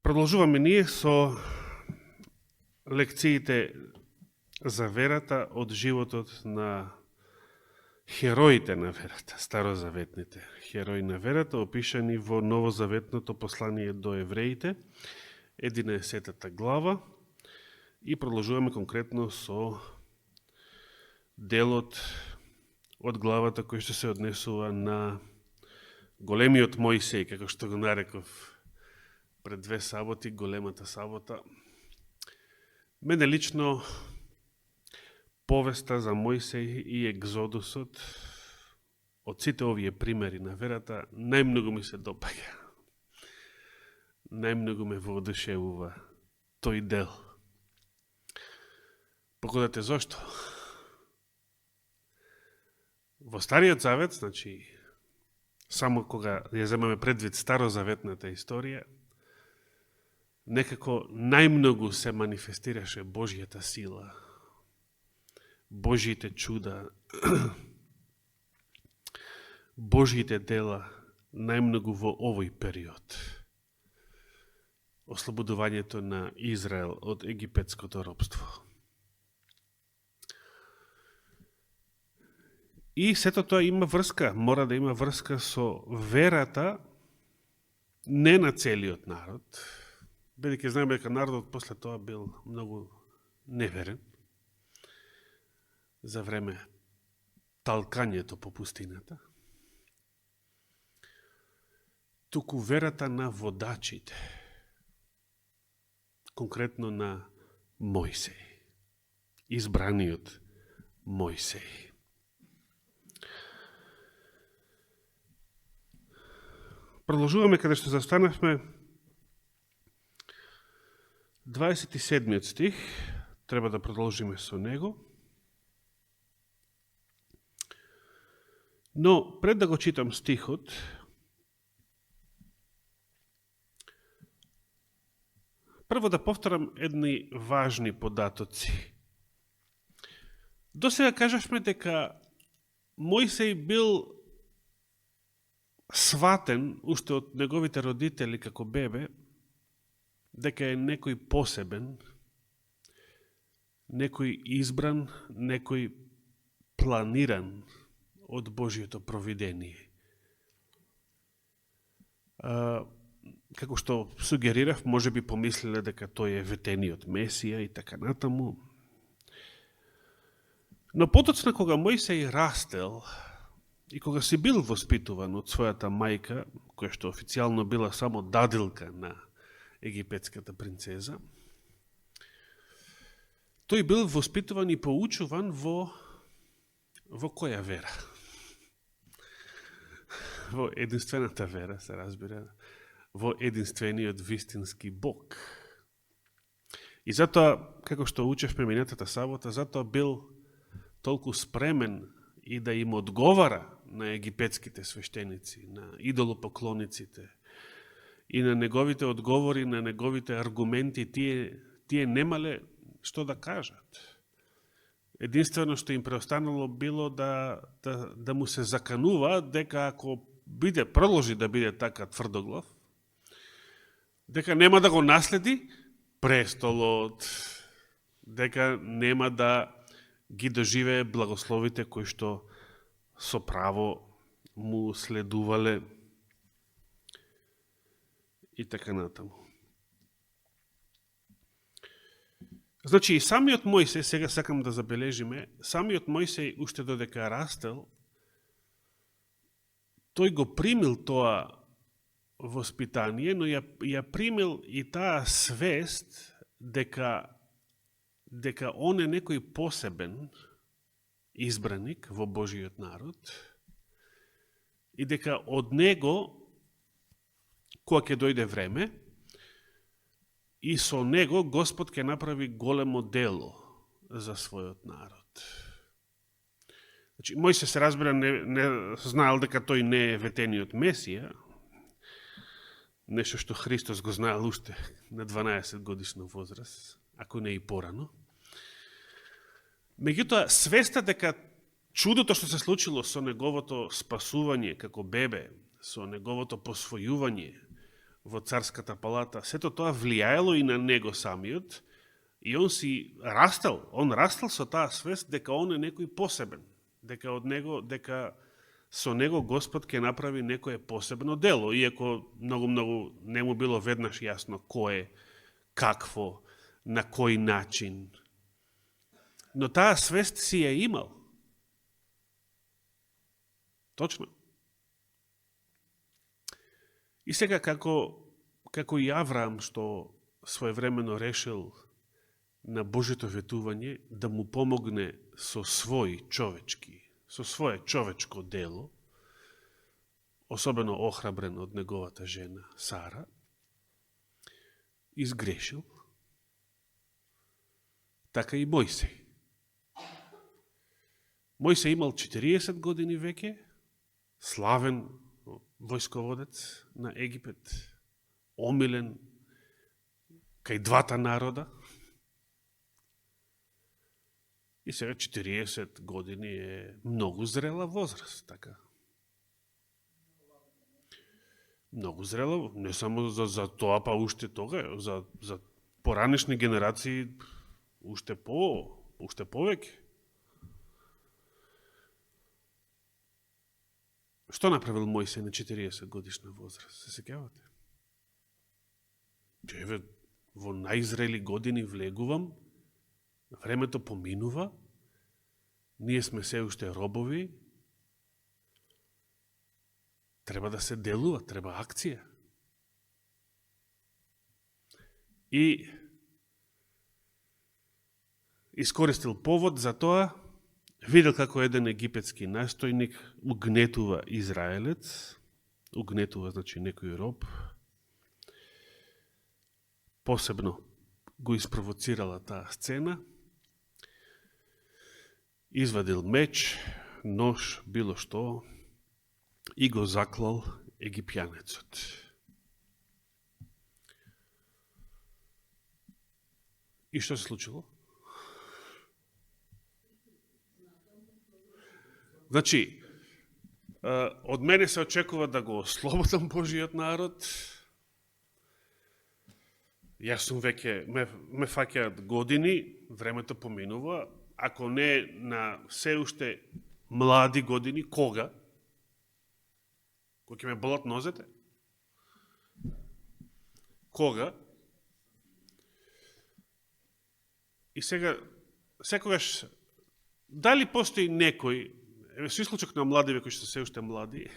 Продолжуваме ние со лекциите за верата од животот на хероите на верата, старозаветните херои на верата, опишани во новозаветното послание до евреите, 11 глава, и продолжуваме конкретно со делот од главата кој што се однесува на големиот Мојсеј, како што го нареков пред 2 саботи, големата сабота. Мене лично повеста за Мојсеј и Екзодусот, од сите овие примери на верата, најмногу ми се допаѓа. Најмногу ме воодушевува тој дел. Погодете зошто? Во Стариот Завет, значи, само кога ја земаме предвид старозаветната историја, некако најмногу се манифестираше Божјата сила, Божјите чуда, Божјите дела, најмногу во овој период. Ослободувањето на Израел од египетското робство. И сето тоа има врска, мора да има врска со верата не на целиот народ, бидејќи знаеме дека народот после тоа бил многу неверен за време талкањето по пустината, туку верата на водачите, конкретно на Мојсеј, избраниот Мојсеј. Продолжуваме каде што застанавме. 27 стих, треба да продолжиме со него. Но, пред да го читам стихот, прво да повторам едни важни податоци. До сега кажавме дека Мојсеј бил сватен уште од неговите родители како бебе, дека е некој посебен, некој избран, некој планиран од Божиото провидение. Како што сугерирав, може би помислиле дека тој е ветениот Месија и така натаму. Но потоцна кога Мојсеј растел и кога си бил воспитуван од својата мајка, која што официјално била само дадилка на египетската принцеза, тој бил воспитуван и поучуван во која вера? Во единствената вера, се разбира, во единствениот вистински Бог. И затоа, како што учевме минатата сабота, затоа бил толку спремен и да им одговара на египетските свештеници, на идолопоклониците, и на неговите одговори, на неговите аргументи, тие немале што да кажат. Единствено што им преостанало било да му се заканува дека ако продолжи да биде така тврдоглав, дека нема да го наследи престолот, дека нема да ги доживее благословите кои што со право му следувале и така натаму. Значи, и самиот Мојсеј, сега сакам да забележиме, самиот Мојсеј, уште додека растел, тој го примил тоа воспитание, но ја примил и таа свест дека он е некој посебен избраник во Божиот народ и дека од него, кога ќе дојде време, и со него Господ ќе направи големо дело за својот народ. Значи, Мојсеј се разбира не знаел дека тој не е ветениот Месија, нешто што Христос го знаел уште на 12 годишна возраст, ако не и порано. Меѓутоа, свеста дека чудото што се случило со неговото спасување како бебе, со неговото посвојување во царската палата, сето тоа влијаело и на него самиот, и он си растал, со таа свест дека он е некој посебен, дека со него Господ ќе направи некое посебно дело, иако многу не му било веднаш јасно кој е, какво, на кој начин. Но таа свест си ја имал. Точно. И сега како и Авраам, што своевремено решил на Божето ветување да му помогне со своје човечко дело, особено охрабрен од неговата жена Сара, изгрешил, така и Мојсей. Мојсей имал 40 години веќе, славен војсководец на Египет, омилен кај двата народа. И сега 40 години е многу зрела возраст, така. Многу зрела, не само за тоа, па уште тога, за поранешни генерации, уште повеќе. Што направил Мојсей на 40 годишна возраст? Се сеќавате? Еве, во најзрели години влегувам, времето поминува, ние сме се уште робови, треба да се делува, треба акција. И искористил повод за тоа, видел како еден египетски настојник угнетува израелец, угнетува, значи, некој роб, посебно го испровоцирала таа сцена, извадил меч, нож, било што, и го заклал египјанецот. И што се случило? Значи, од мене се очекува да го ослободам Божиот народ. Јас сум веќе, ме фаќаат години, времето поминува. Ако не на се уште млади години, кога? Кога ќе ме болат нозете? Кога? И сега, секогаш, дали постои некој, со исклучок на младиве кои што се уште млади,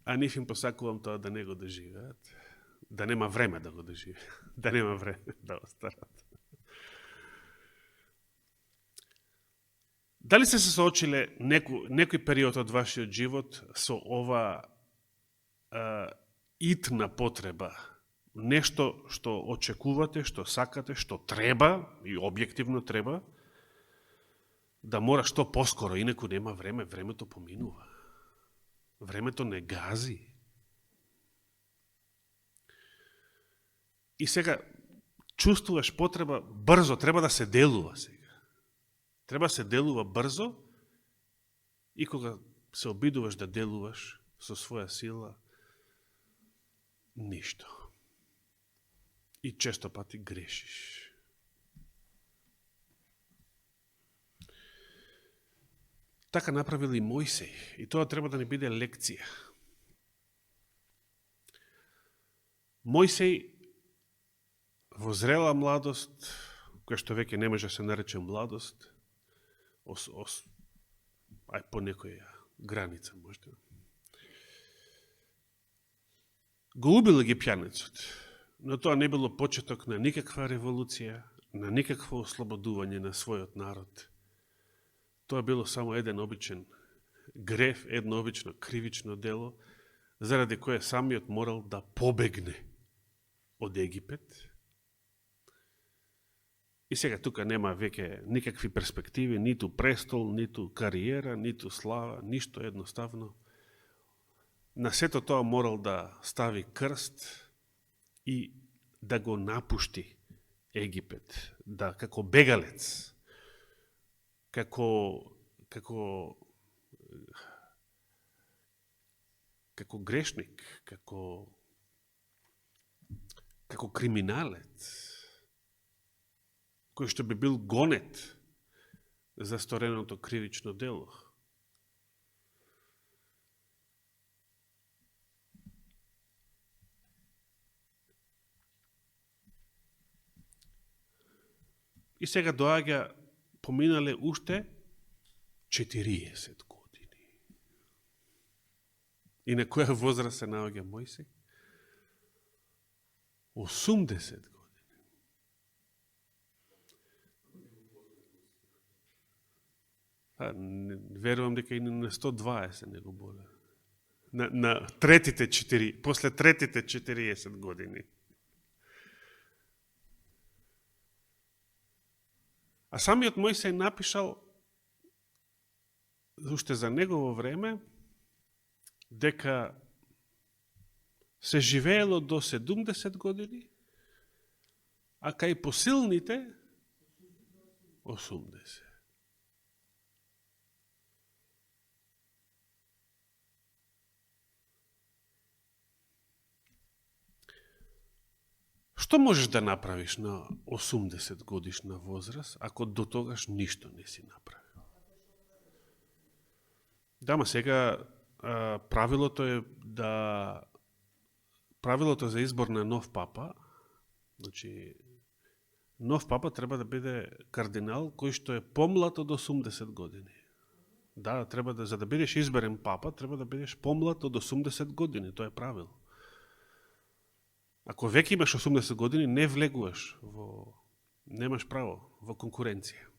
а нив им посакувам тоа да не го доживеат, да нема време да го доживеат, да нема време да остарат. Дали се соочиле некој период од вашиот живот со ова итна потреба, нешто што очекувате, што сакате, што треба, и објективно треба, да мора што поскоро, инаку нема време, времето поминува. Времето не гази. И сега, чувствуваш потреба, брзо, треба да се делува сега. Треба да се делува брзо и кога се обидуваш да делуваш со своја сила, ништо. И често пати грешиш. Така направил и Мојсей. И тоа треба да ни биде лекција. Мојсей во зрела младост, која што веќе не може да се нарече младост, ај по некоја граница можда, го убил египјанецот, но тоа не било почеток на никаква револуција, на никакво ослободување на својот народ. Тоа било само еден обичен греф, едно обично кривично дело, заради кое самиот морал да побегне од Египет. И сега тука нема веќе никакви перспективи, ниту престол, ниту кариера, ниту слава, ништо, едноставно. На сето тоа морал да стави крст и да го напушти Египет, да како бегалец, како како грешник, како криминалец, кој што би бил гонет за стореното кривично дело. И сега доаѓа, поминале уште 40 години. И на која возраст се наоѓа Мојсей? 80 години. Верувам дека и на 120 него боле. На третите 4, после третите 40 години. А самиот Мојсей напишал уште за негово време дека се живеело до 70 години, а кај посилните 80. Што можеш да направиш на 80 годишна возраст, ако до тогаш ништо не си направил? Дама, сега правилото е правилото за избор на нов папа, значи, нов папа треба да биде кардинал кој што е помлад од 80 години. Да, за да бидеш изберен папа, треба да бидеш помлад од 80 години, тоа е правило. Ако веќе имаш 80 години, не влегуваш немаш право во конкуренција.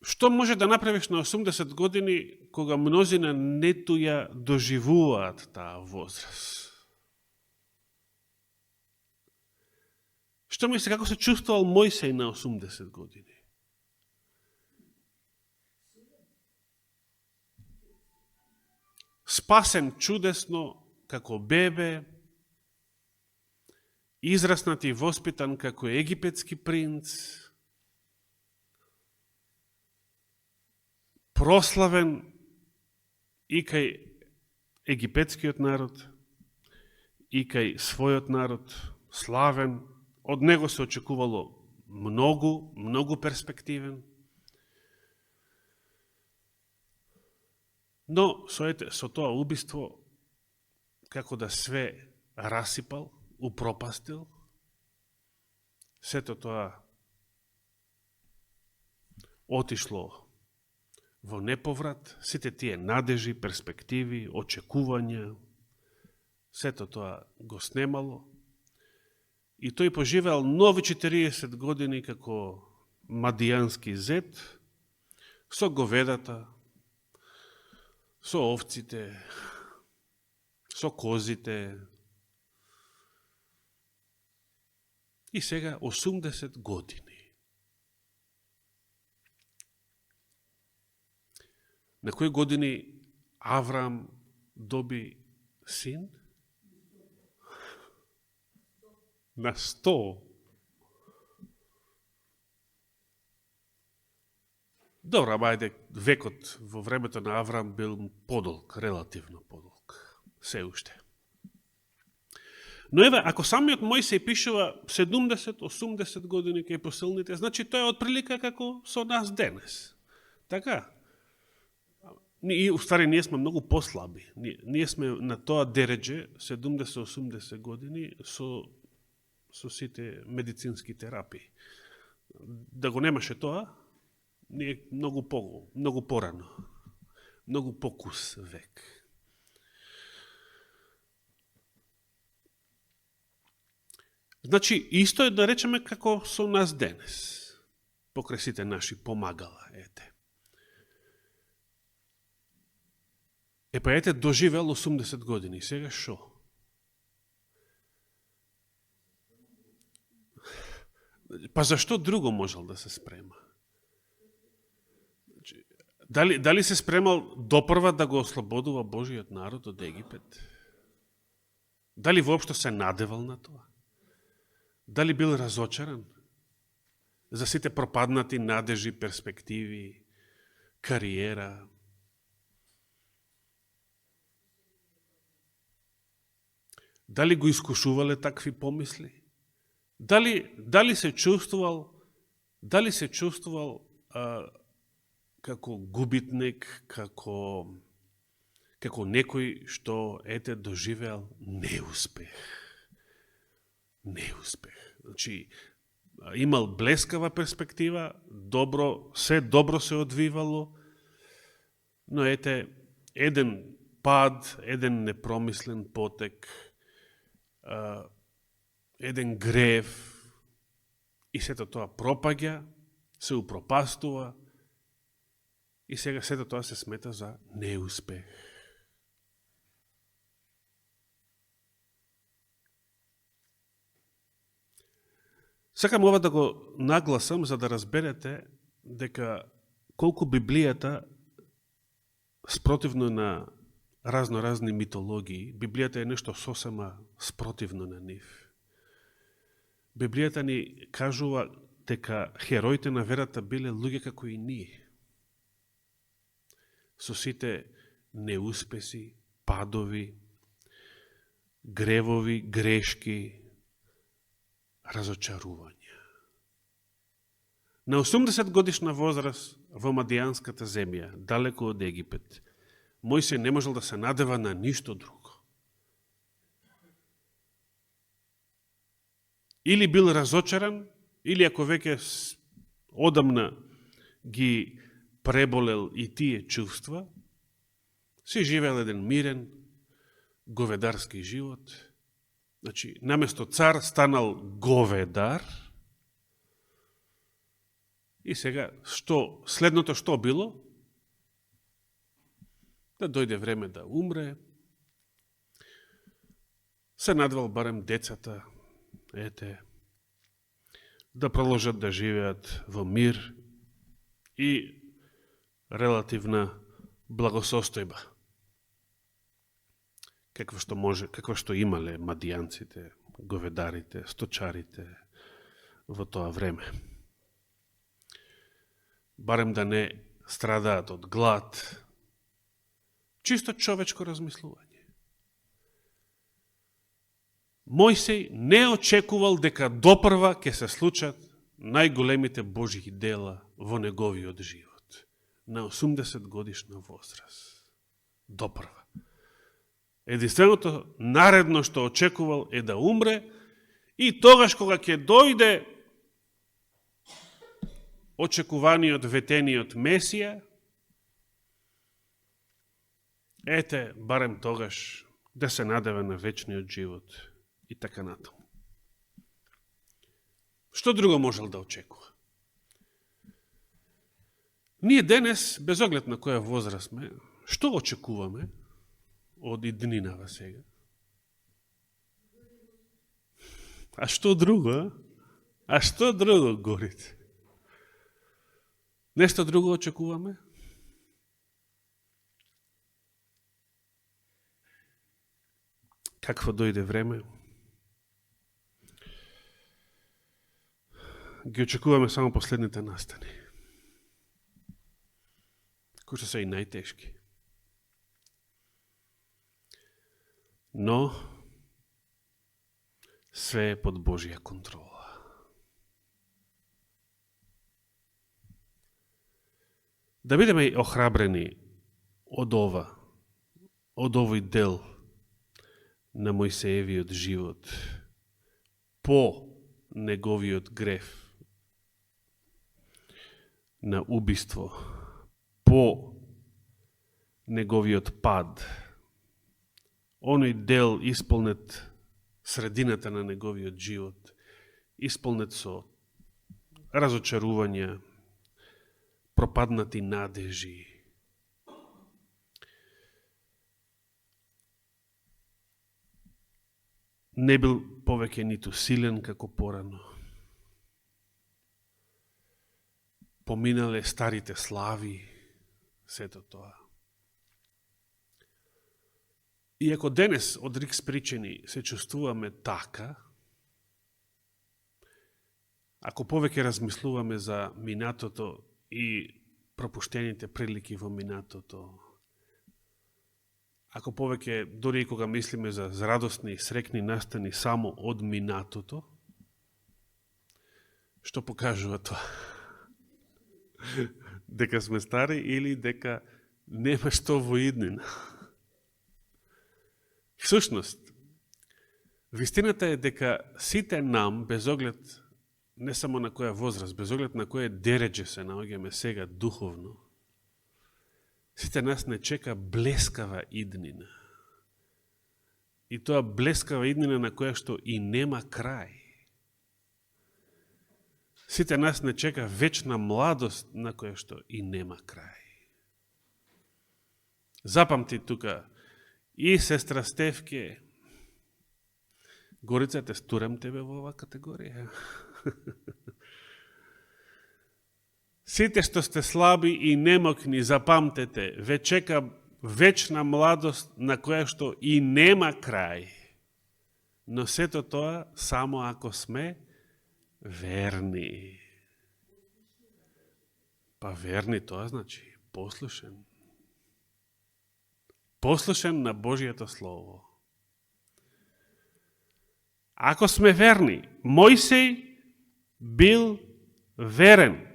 Што може да направиш на 80 години кога мнозина нету ја доживуваат таа возраст? Што мисли, како се чувствувал Мојсей на 80 години? Спасен чудесно како бебе, израснат и воспитан како египетски принц, прославен и кај египетскиот народ, и кај својот народ, славен, од него се очекувало многу перспективен. Но со тоа убиство, како да све расипал, упропастил, сето тоа отишло во неповрат, сите тие надежи, перспективи, очекувања, сето тоа го снемало и тој поживеал нови 40 години како мадијански зет, со говедата, со овците, со козите. И сега 80 години. На кои години Авраам доби син? На 100. Добро, ајде, векот во времето на Авраам бил подолг, релативно подолг, се уште. Но еве, ако самиот Мојсей пишува 70-80 години кај посилните, значи тоа е отприлика како со нас денес. Така? И, уствари, ние сме многу послаби. Ние сме на тоа дередже, 70-80 години, со сите медицински терапии. Да го немаше тоа, ние многу порано, многу покус век. Значи, исто е да речеме како со нас денес, покрај сите наши помагала, ете. Па ете, доживел 80 години, сега шо? Па зашто друго можел да се спрема? Дали се спремал допрва да го ослободува Божиот народ од Египет? Дали воопшто се надевал на тоа? Дали бил разочаран за сите пропаднати надежи, перспективи, кариера. Дали го искушувале такви помисли? Дали се чувствувал како губитник, како некој што доживеал неуспех. Значи, имал блескава перспектива, се добро се одвивало, но еден пад, еден непромислен потек, еден грев, и сето тоа пропаѓа, се упропастува, и сега сето тоа се смета за неуспех. Сакам ова да го нагласам за да разберете дека колку Библијата спротивно на разноразни митологии, Библијата е нешто сосема спротивно на нив. Библијата ни кажува дека хероите на верата биле луѓе како и ние. Со сите неуспеси, падови, гревови, грешки, разочарувања. На 80 годишна возраст во Мадијанската земја, далеко од Египет, Мојсей не можел да се надева на ништо друго. Или бил разочаран, или ако веќе одамна ги преболел и тие чувства, си живеел еден мирен, говедарски живот. Значи, наместо цар станал говедар. И сега, следното што било? Да дојде време да умре. Се надвал барем децата, да продолжат да живеат во мир и релативна благосостојба. Какво што имале мадијанците, говедарите, сточарите во тоа време. Барем да не страдаат од глад. Чисто човечко размислување. Мојсей не очекувал дека допрва ќе се случат најголемите Божји дела во неговиот живот. На 80 годишна возраст. Допрва. Единственото наредно што очекувал е да умре и тогаш кога ќе дојде очекуваниот ветениот Месија, барем тогаш да се надева на вечниот живот и така натаму. Што друго можел да очекува? Ние денес, без оглед на која возраст сме, што очекуваме од иднинава сега? А што друго? А што друго, Горите? Нешто друго очекуваме? Какво дојде време? Ги очекуваме само последните настани, кои што се и најтешки. Но све е под Божја контрола. Да бидеме охрабрени од овој дел на Мојсеевиот живот, по неговиот греф на убиство, по неговиот пад, оној дел исполнет средината на неговиот живот, исполнет со разочарувања, пропаднати надежи. Не бил повеќе ниту силен како порано. Поминале старите слави, сето тоа. И ако денес од Рикс причини се чувствуваме така, ако повеќе размислуваме за минатото и пропуштените прилики во минатото. Ако повеќе, дори и кога мислиме за радосни и срекни настани само од минатото, што покажува тоа? Дека сме стари или дека нема што во иднина? Всушност, вистината е дека сите нам, без оглед не само на која возраст, без оглед на која дередже се наоѓаме сега духовно, сите нас не чека блескава иднина. И тоа блескава иднина на која што и нема крај. Сите нас не чека вечна младост на која што и нема крај. Запамти тука и сестра Стефке, Горица, те стурам тебе во оваа категорија. Сите што сте слаби и немокни, запамтете, ве чека вечна младост на која што и нема крај. Но сето тоа само ако сме верни. Па верни тоа значи послушен. Послушен на Божијето Слово. Ако сме верни, Мојсей бил верен.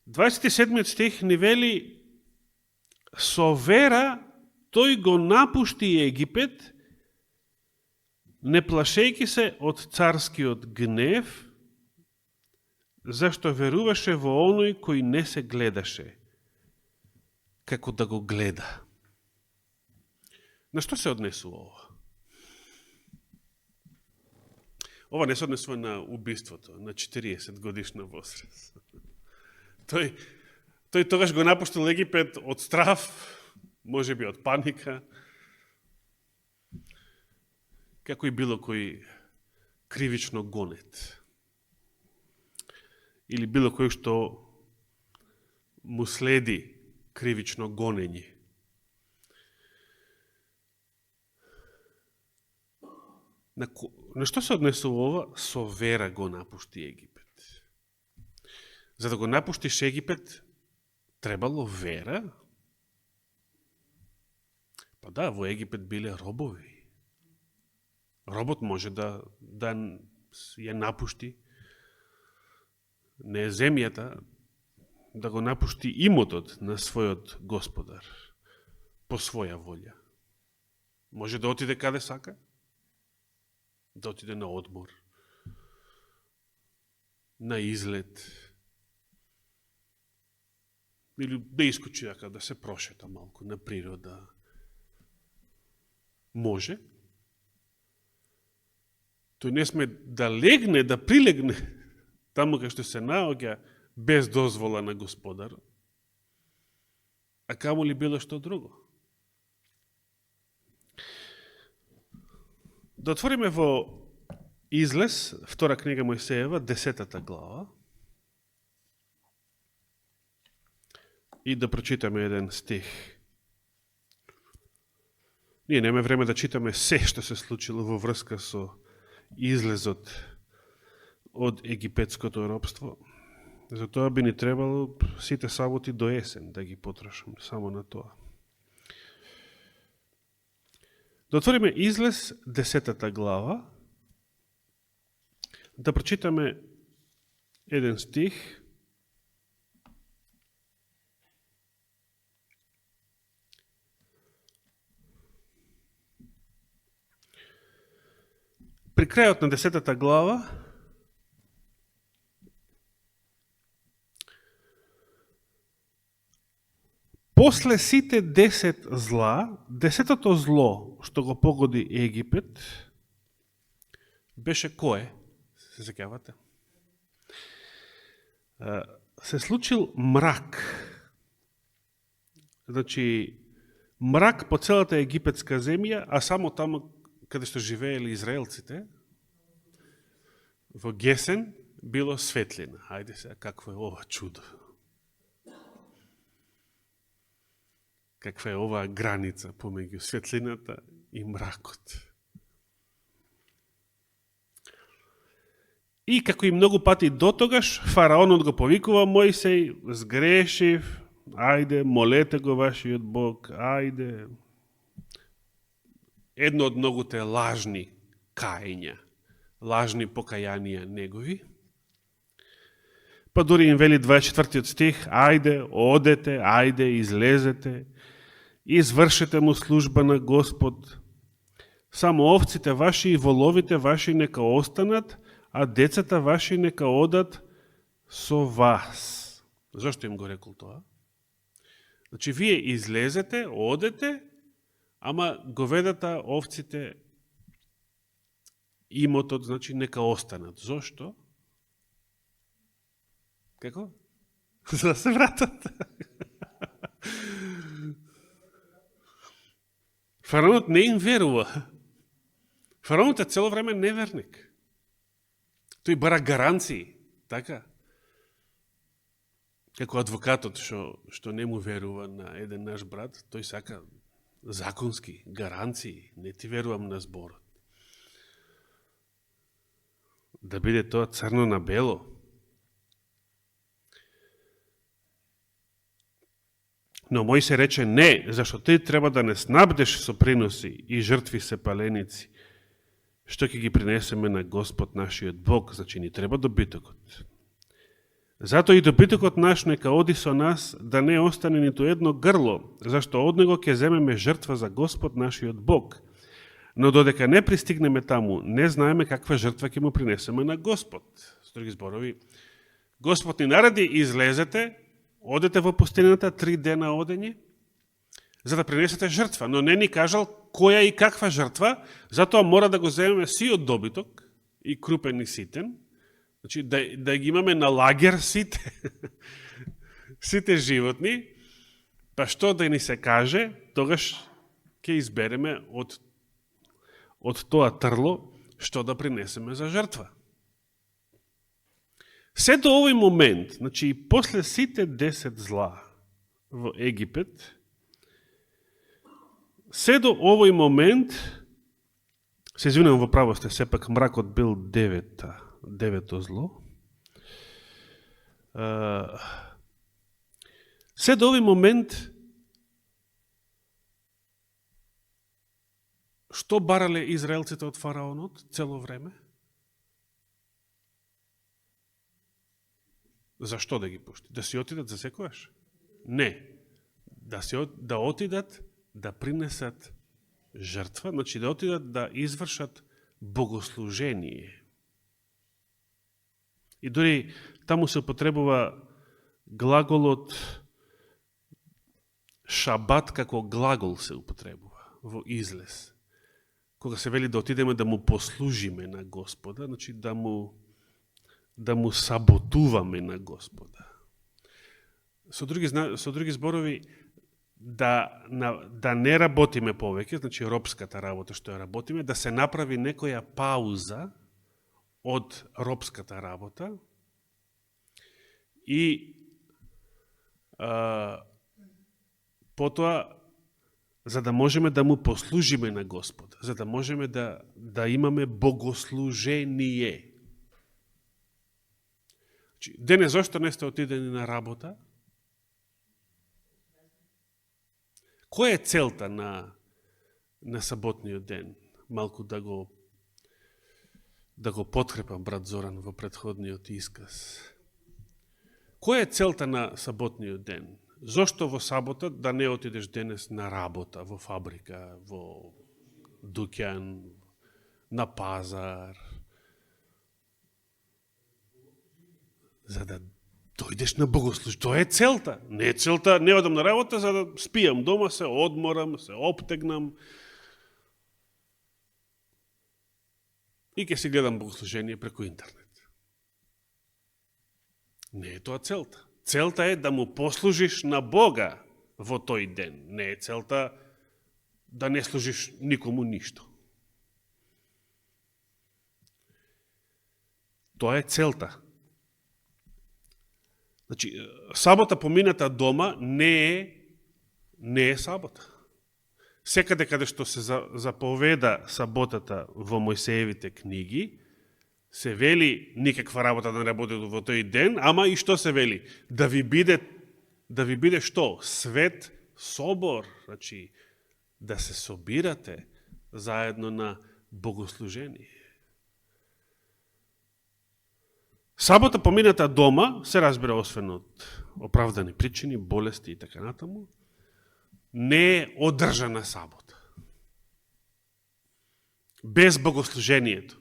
Дваесет и седмиот стих ни вели: со вера тој го напушти Египет, не плашејќи се од царскиот гнев, зашто веруваше во оној кој не се гледаше, како да го гледа. На што се однесува ова? Ова не се однесува на убиството, на 40 годишна возраст. Тој тогаш го напуштил Египет од страв, може би од паника, како и било кој кривично гонет. Или било кој што му следи кривично гонење. На што се однесува ова? Со вера го напушти Египет. За да го напуштиш Египет, требало вера? Па да, во Египет биле робови. Робот може да ја напушти не земјата, да го напушти имотот на својот господар по своја волја. Може да отиде каде сака, да отиде на одмор, на излет, или да искочи да се прошета малку на природа. Може. Тој не сме да легне, да прилегне таму кај што се наоѓа без дозвола на господар, а камо ли било што друго. Да отвориме во Излез, втора книга Мојсеева, 10 глава, и да прочитаме еден стих. Ние немаме време да читаме се што се случило во врска со излезот од египетското робство. Затоа би ни требало сите саботи до есен да ги потрошам само на тоа. Да отвориме Излез 10 глава, да прочитаме еден стих. При крајот на 10 глава после сите 10 зла, 10-то зло што го погоди Египет беше кое? Се сеќавате? Се случил мрак. Значи, мрак по целата египетска земја, а само таму каде што живеели израелците, во Гесен било светлина. Хајде сега, какво е ова чудо? Каква е оваа граница помеѓу светлината и мракот? И како и многу пати дотогаш, фараонот го повикува Мојсей, сгрешив, ајде, молете го вашиот Бог, ајде. Едно од многуте лажни кајња, лажни покајанија негови. Па дури им вели 24 стих, ајде, одете, ајде, излезете, извршете му служба на Господ. Само овците ваши и воловите ваши нека останат, а децата ваши нека одат со вас. Зошто им го рекол тоа? Значи, вие излезете, одете, ама говедата, овците, имотот, значи, нека останат. Зошто? Како? За да се вратат. Фараонот не им верува. Фараонот е цело време неверник. Тој бара гаранции, така? Како адвокатот што не му верува на еден наш брат, тој сака законски гаранции, не ти верувам на зборот. Да биде тоа црно на бело. Но Мојсе рече не, зашто ти треба да не снабдеш со приноси и жртви сепаленици, што ќе ги принесеме на Господ нашиот Бог, значи ни треба добитокот. Зато и добитокот наш нека оди со нас, да не остане ниту едно грло, зашто од него ќе земеме жртва за Господ нашиот Бог. Но додека не пристигнеме таму, не знаеме каква жртва ќе му принесеме на Господ. С други зборови, Господ ни нареди, излезете, одете во пустината 3 дена одење, за да принесете жртва, но не ни кажал која и каква жртва, затоа мора да го земеме сиот добиток, и крупен и ситен, значи да ги имаме на лагер сите животни, па што да ни се каже, тогаш ќе избереме од тоа трло што да принесеме за жртва. Се до овој момент, значи и после сите 10 зла во Египет, се до овој момент, се извинувам во право сте, сепак мракот бил девето зло. Се до овој момент, што барале израелците од фараонот цело време? Зашто да ги пушти? Да си отидат за секојаш? Не. Да отидат да принесат жртва, значи да отидат да извршат богослужение. И дори таму се употребува глаголот шабат како глагол се употребува во излез. Кога се вели да отидеме да му послужиме на Господа, значи да му саботуваме на Господа. Со други зборови, да не работиме повеќе, значи робската работа што ја работиме, да се направи некоја пауза од робската работа и потоа за да можеме да му послужиме на Господа, за да можеме да имаме богослужение. Денес зашто не сте отидени на работа? Која е целта на саботниот ден? Малку да го подкрепам брат Зоран во претходниот исказ. Која е целта на саботниот ден? Зошто во сабота да не отидеш денес на работа, во фабрика, во дуќан, на пазар? За да дојдеш на богослужение. Тоа е целта. Не е целта, не одам на работа за да спијам дома, се одморам, се оптегнам и ќе си гледам богослужение преку интернет. Не е тоа целта. Целта е да му послужиш на Бога во тој ден. Не е целта да не служиш никому ништо. Тоа е целта. Значи, сабота помината дома не е сабота. Секаде каде што се заповеда саботата во Мојсеевите книги, се вели никаква работа да не работи во тој ден, ама и што се вели? Да ви биде што? Свет собор, значи да се собирате заедно на богослужение. Сабота помината дома, се разбира освен од оправдани причини, болести и така натаму, не е одржана сабота. Без богослужението,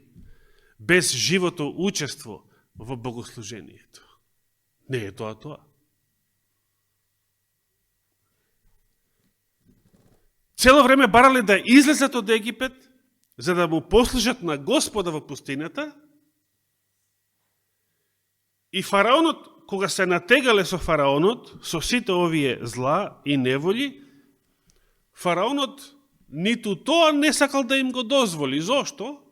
без живото учество во богослужението. Не е тоа. Цело време барале да излезат од Египет, за да му послужат на Господа во пустината, и фараонот, кога се натегале со фараонот, со сите овие зла и неволи, фараонот ниту тоа не сакал да им го дозволи. Зошто?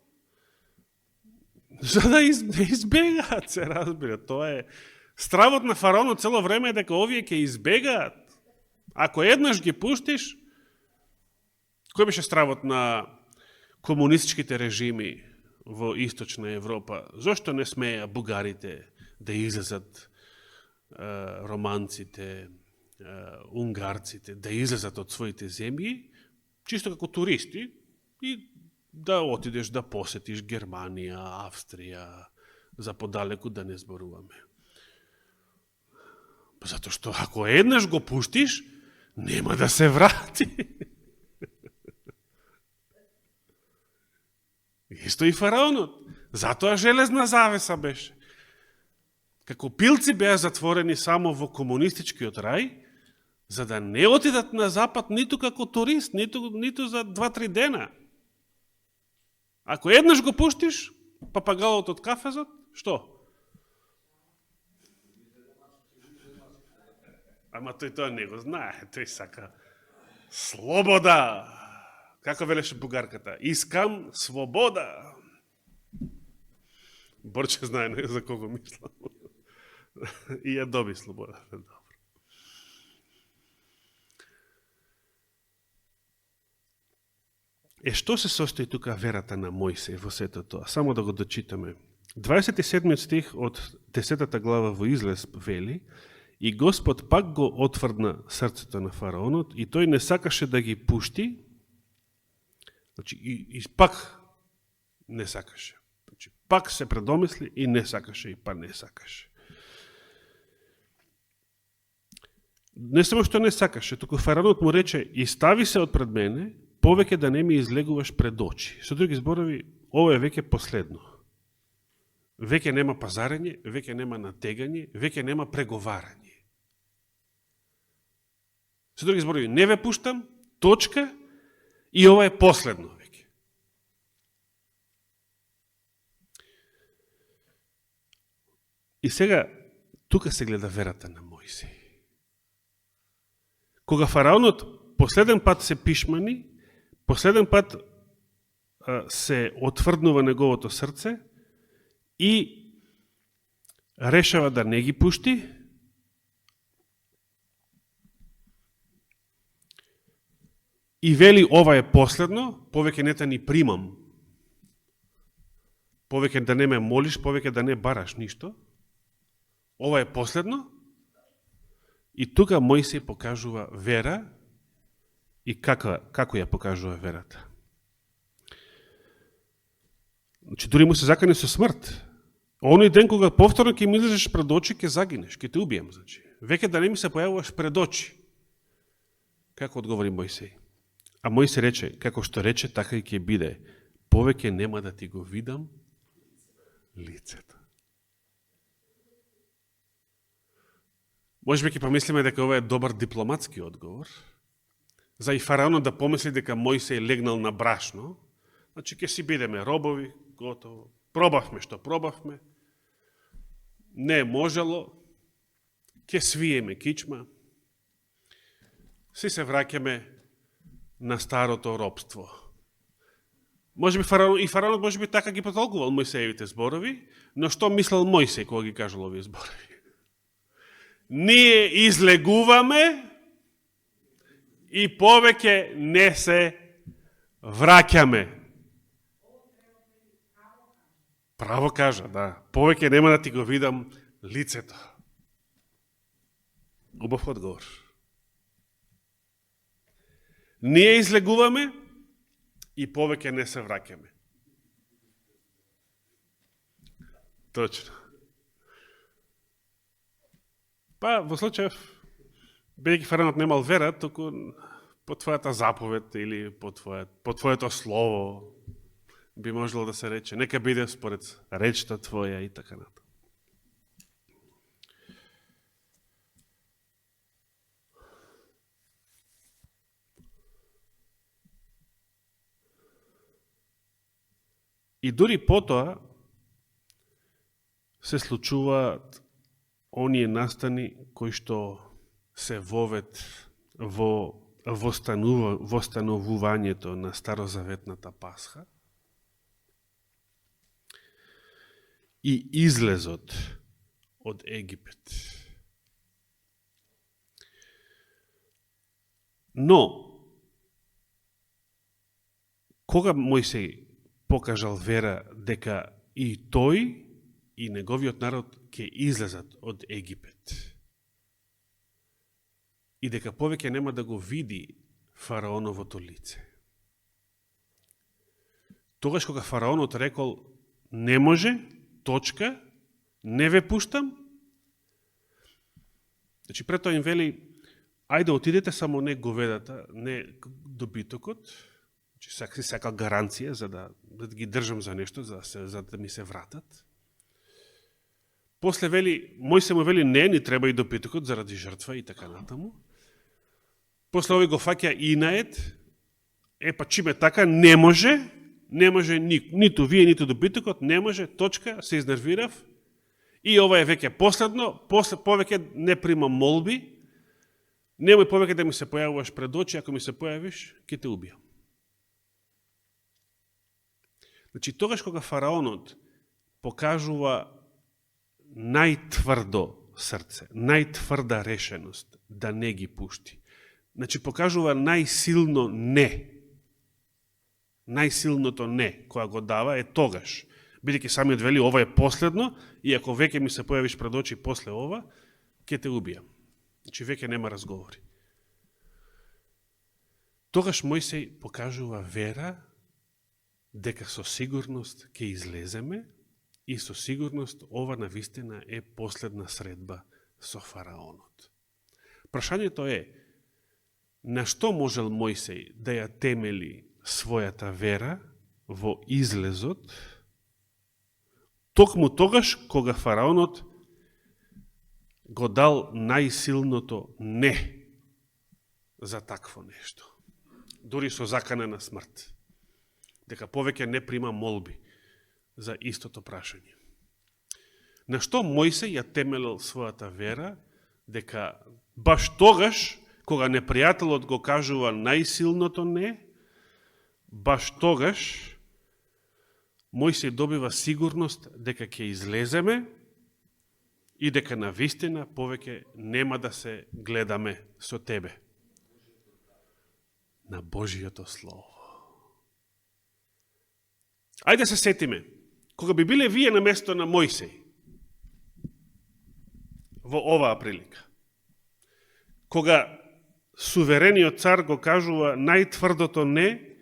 За да не избегаат, се разбира. Тоа е стравот на фараонот цело време е дека овие ќе избегаат. Ако еднаш ги пуштиш, кој беше стравот на комунистичките режими во Источна Европа? Зошто не смеја бугарите да излезат, романците, унгарците, да излезат од своите земји, чисто како туристи, и да отидеш да посетиш Германија, Австрија, за подалеку да не зборуваме. Затоа што ако еднаш го пуштиш, нема да се врати. Исто и фараонот. Затоа железна завеса беше. Како пилци беа затворени само во комунистичкиот рај, за да не отидат на запад ниту како турист, ниту за 2-3 дена. Ако еднаш го пуштиш, папагалот од кафезот, што? Ама тој тоа не го знае, тој сака слобода. Како велеше бугарката? Искам свобода. Борче знае за кого мислам. И ја доби слобода. Добро. Што се состои тука верата на Мојсей во сето тоа? Само да го дочитаме. 27 стих од 10 глава во Излез вели: и Господ пак го отврдна срцето на фараонот и тој не сакаше да ги пушти. Значи, и пак не сакаше. Значи, пак се предомисли и не сакаше, и па не сакаше. Не само што не сакаше, туку фараонот му рече: и стави се од пред мене, повеќе да не ми излегуваш пред очи. Со други зборови, ова е веќе последно. Веќе нема пазарење, веќе нема натегање, веќе нема преговарање. Со други зборови, не ве пуштам, точка, и ова е последно веќе. И сега, тука се гледа верата на Мојсей. Кога фараонот последен пат се пишмани, последен пат се отврднува неговото срце и решава да не ги пушти, и вели: ова е последно, повеќе не те ни примам, повеќе да не ме молиш, повеќе да не бараш ништо, ова е последно. И тука Мојсей покажува вера. И како ја покажува верата? Значи, дури му се закани со смрт. Оној ден кога повторно ќе ми излезеш пред очи, ќе загинеш, ќе те убием. Значи, веќе да не ми се појавуваш пред очи. Како одговори Мојсей? А Мојсей рече: како што рече, така и ќе биде. Повеќе нема да ти го видам лицето. Можеби ќе помислиме дека ова е добар дипломатски одговор, за и фараонот да помисли дека Мојсей легнал на брашно. Значи, ќе си бидеме робови, готово. Пробавме што пробавме. Не можело. Ќе свиеме кичма. Си се враќаме на старото робство. Можеби фараонот можеби така ги потолкувал Мојсеевите зборови, но што мислел Мојсей кога ги кажал овие зборови? Ние излегуваме и повеќе не се враќаме. Право кажа, да. Повеќе нема да ти го видам лицето. Убав одговор. Ние излегуваме и повеќе не се враќаме. Точно. Па, во случајов, бидејќи фараонот немал вера, току по твојата заповед или по твоето слово би можело да се рече, нека биде според речта твоја и така натаму. И дури потоа се случуваат оние настани кои што се вовет во востановувањето на старозаветната Пасха и излезот од Египет. Но, кога Мојсей покажал вера дека и тој и неговиот народ ќе излезат од Египет и дека повеќе нема да го види фараоновото лице. Тогаш кога фараонот рекол не може, точка, не ве пуштам, значи пред тоа им вели ајде отидете, само не говедата, не добитокот, значи сака гаранција за да ги држам за нешто, за да ми се вратат. После вели, Мојсе му вели не, ни треба и добитокот заради жртва и така натаму. После овој го фаќа Инаед, па чиме така, не може ниту вие, ниту добитокот, не може, точка, се изнервирав, и ова е веќе последно, повеќе не примам молби, немој повеќе да ми се појавуваш пред очи, ако ми се појавиш, ќе те убијам. Значи, тогаш кога фараонот покажува најтврдо срце, најтврда решеност да не ги пушти, значи покажува најсилно не, најсилното не, која го дава е тогаш, бидејќи самиот вели ова е последно и ако веќе ми се појавиш пред очи после ова, ќе те убијам. Значи веќе нема разговори. Тогаш Мојсей покажува вера дека со сигурност ќе излеземе и со сигурност ова навистина е последна средба со фараонот. Прашањето е, на што можел Мојсей да ја темели својата вера во излезот, токму тогаш кога фараонот го дал најсилното не за такво нешто, дури со закана на смрт, дека повеќе не прима молби за истото прашање. На што Мојсей ја темелил својата вера, дека баш тогаш, кога непријателот го кажува најсилното не, баш тогаш Мојсей добива сигурност дека ќе излеземе и дека навистина повеќе нема да се гледаме со тебе. На Божиото Слово. Ајде се сетиме, кога би биле вие на место на Мојсей, во оваа прилика, кога суверениот цар го кажува најтврдото не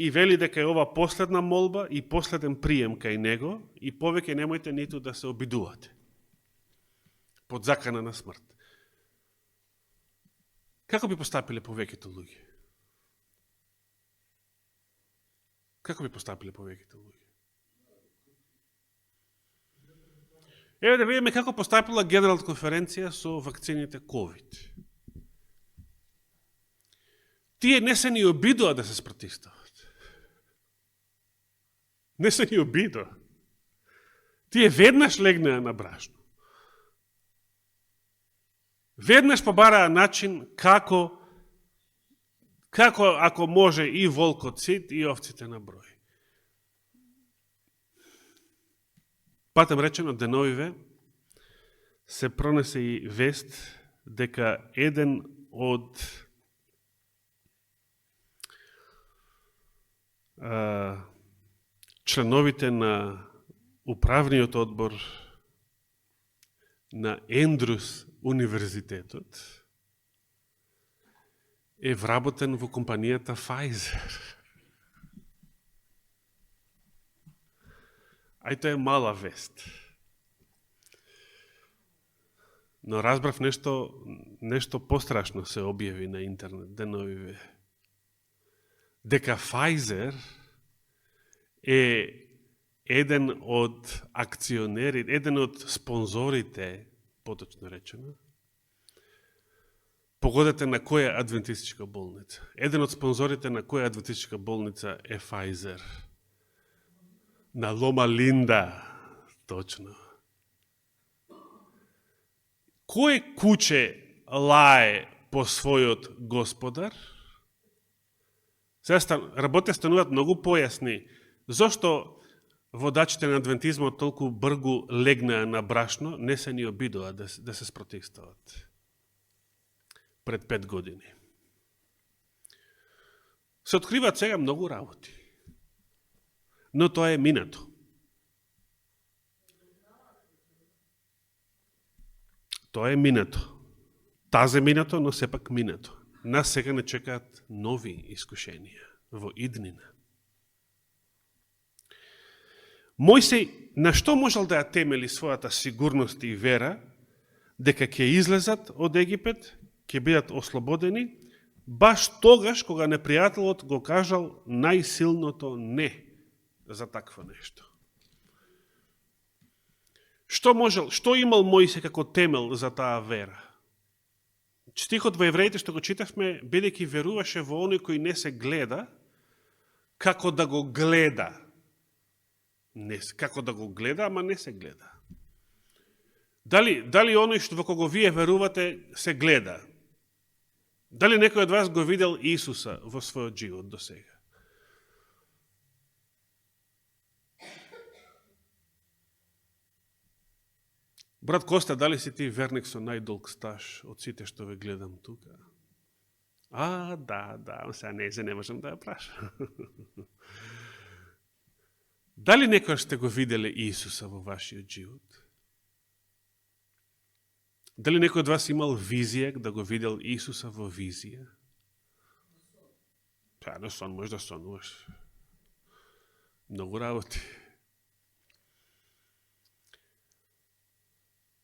и вели дека е ова последна молба и последен прием кај него и повеќе немојте ниту да се обидувате под закана на смрт. Како би постапиле повеќето луѓе? Како би постапиле повеќето луѓе? Еве да видиме како постапила Генерална конференција со вакцините COVID. Тие не се ни обидува да се спротивстават. Не се ни обидува. Тие веднаш легнеа на брашно. Веднаш побараа начин како ако може и волкот сит и овците на број. Патем речено, деновиве се пронесе и вест дека еден од членовите на управниот одбор на Ендрус универзитетот е вработен во компанијата Pfizer. Ај тоа е мала вест. Но разбрав нешто пострашно се објави на интернет деновиве. Дека Pfizer е еден од акционери, еден од спонзорите, поточно речено, погодете на која адвентистичка болница. Еден од спонзорите на која адвентистичка болница е Pfizer. На Лома Линда, точно. Кој куче лае по својот господар? Сега работите стануваат многу појасни. Зошто водачите на адвентизмот толку бргу легнаа на брашно, не се ни обидоа да се спротивстават пред 5 години. Се откриваат сега многу работи. Но тоа е минато. Тоа е минато. Тазе минато, но сепак минато. Нас сега не чекаат нови искушенија во иднина. Мојсей на што можел да ја темели својата сигурност и вера дека ќе излезат од Египет, ќе бидат ослободени, баш тогаш кога непријателот го кажал најсилното не за такво нешто. Што имал Мојсей како темел за таа вера? Стихот во Евреите што го читавме, бидејќи веруваше во оној кој не се гледа, како да го гледа. Како да го гледа, ама не се гледа. Дали оној што во кого вие верувате се гледа? Дали некој од вас го видел Исуса во својот живот до сега? Брат Коста, дали си ти верник со најдолг стаж од сите што ве гледам тука? Да, сега не можам да ја прашам. Дали некојаш сте го виделе Исуса во вашиот живот? Дали некој од вас имал визија да го видел Исуса во визија? На сон може да сонуваш. Многу работи.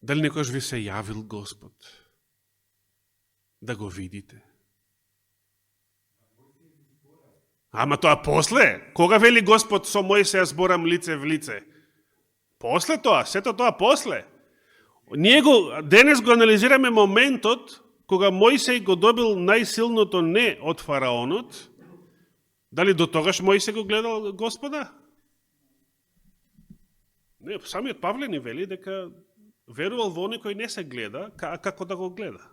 Дали некојаш ви се јавил Господ? Да го видите? Ама тоа после? Кога вели Господ со Мојсија зборам лице в лице? После тоа, сето тоа после. Ние денес го анализираме моментот кога Мојсей го добил најсилното не од фараонот. Дали до тогаш Мојсей го гледал Господа? Не, самиот Павле ни вели дека верувал во оној кој не се гледа, како да го гледа.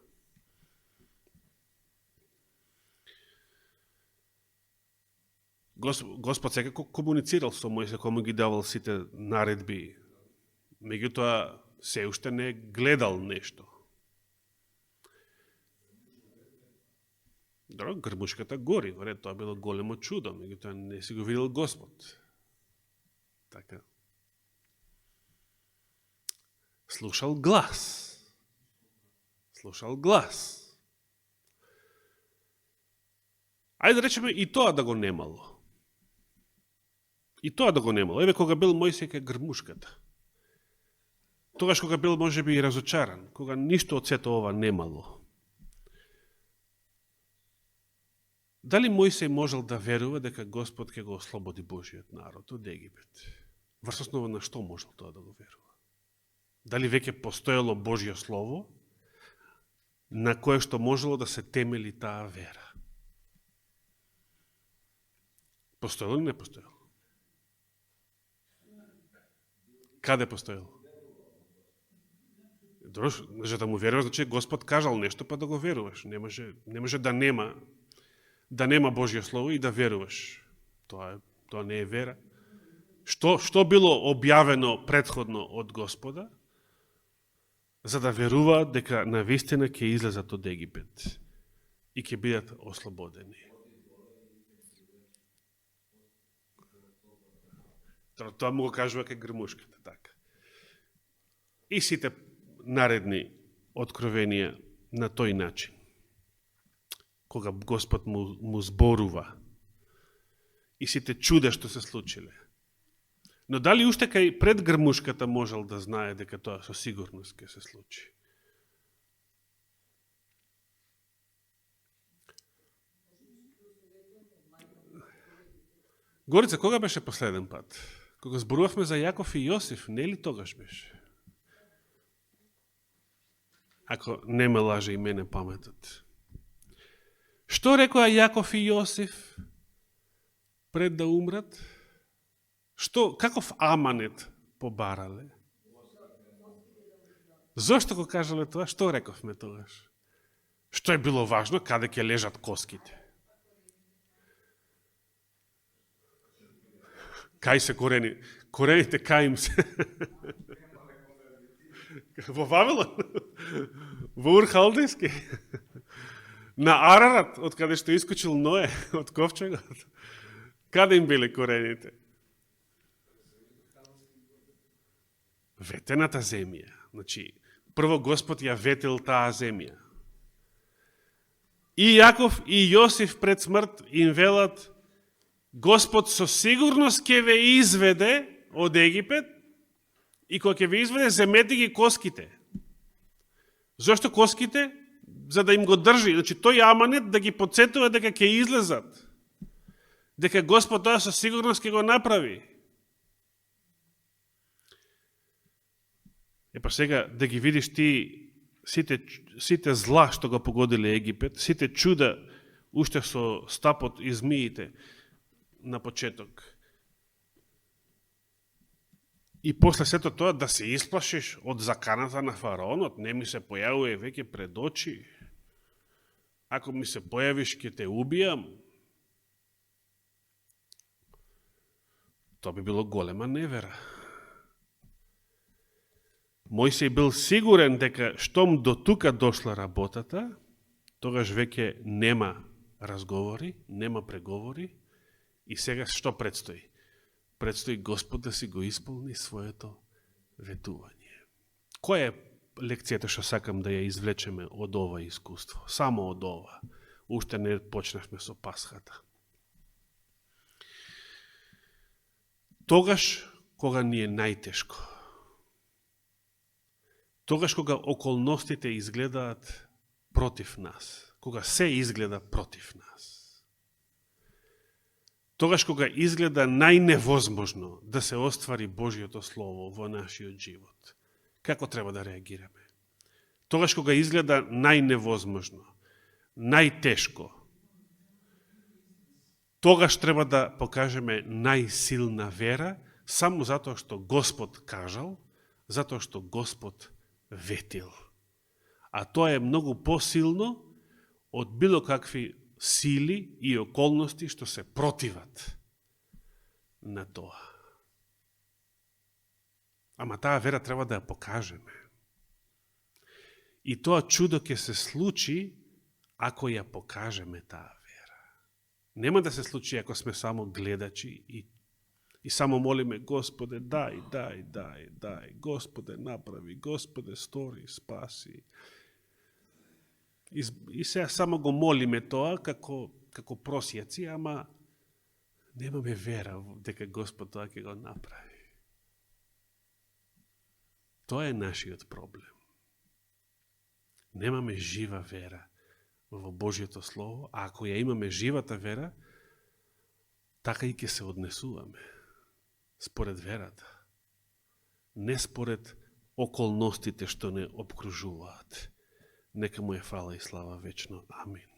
Господ секако комуницирал со Мојсей, кому ги давал сите наредби. Меѓутоа, се уште не гледал нешто. Грмушката гори, тоа било големо чудо, меѓутоа не си го видел Господ. Така. Слушал глас. Ајде да речеме и тоа да го немало. Еве кога бил Мојсей кај грмушката. Тогаш кога бил можеби и разочаран, кога ништо од сето ова немало. Дали Мојсей можел да верува дека Господ ќе го ослободи Божиот народ од Египет? Врз основа на што можел тоа да го верува? Дали веќе постоело Божјо Слово на кое што можело да се темели таа вера? Постоело или не постоело? Каде постоело? За да му веруваш, значи Господ кажал нешто, па да го веруваш. Не може да нема Божјо Слово и да веруваш. Тоа не е вера. Што било објавено претходно од Господа, за да веруваат дека навистина ќе излезат од Египет и ќе бидат ослободени. Тоа му го кажува кај грмушката, така. И сите наредни откровенија на тој начин. Кога Господ му зборува и сите чуда што се случиле. Но дали уште кај пред грмушката можел да знае дека тоа со сигурност ќе се случи? Горица, кога беше последен пат? Кога зборувавме за Јаков и Јосиф, нели тогаш беше? Ако не ме лаже и мене паметот. Што рекоа Јаков и Јосиф пред да умрат? Каков аманет побарале? Зошто го кажале тоа? Што рековме тогаш? Што е било важно? Каде ќе лежат коските? Кај се корени? Корените кај им се? Во Вавилон? Во Ур-Халдејски? На Арарат, од каде што искочил Ное, од ковчегот? Каде им биле корените? Ветената земја. Значи, прво Господ ја ветил таа земја. И Јаков и Јосиф пред смрт им велат: Господ со сигурност ќе ве изведе од Египет и кога ќе ве изведе, земете ги коските. Зошто коските? За да им го држи. Значи, тој аманет да ги подсетува дека ќе излезат. Дека Господ тоа со сигурност ќе го направи. Епа сега, да ги видиш ти сите зла што го погодиле Египет, сите чуда уште со стапот и змиите на почеток. И после сето тоа да се исплашиш од заканата на фараонот, не ми се појавува веќе пред очи. Ако ми се појавиш, ќе те убијам. Тоа би било голема невера. Мојсей бил сигурен дека штом до тука дошла работата, тогаш веќе нема разговори, нема преговори и сега што предстои? Предстои Господ да си го исполни своето ветување. Која е лекцијата што сакам да ја извлечеме од ова искуство? Само од ова. Уште не почнавме со Пасхата. Тогаш кога ни е најтешко, тогаш кога околностите изгледаат против нас, кога се изгледа против нас, тогаш кога изгледа најневозможно да се оствари Божјото Слово во нашиот живот, како треба да реагираме? Тогаш кога изгледа најневозможно, најтешко, тогаш треба да покажеме најсилна вера, само затоа што Господ кажал, затоа што Господ ветил. А тоа е многу посилно од било какви сили и околности што се противат на тоа. Ама таа вера треба да ја покажеме. И тоа чудо ќе се случи ако ја покажеме таа вера. Нема да се случи ако сме само гледачи и само молиме: Господе, дај, Господе, направи, Господе, стори, спаси. И сега само го молиме тоа како просјаци, ама немаме вера дека Господ тоа ќе го направи. Тоа е нашиот проблем. Немаме жива вера во Божјото Слово, а ако ја имаме живата вера, така и ќе се однесуваме според верата, не според околностите што не обкружуваат. Нека му е фала и слава вечно. Амин.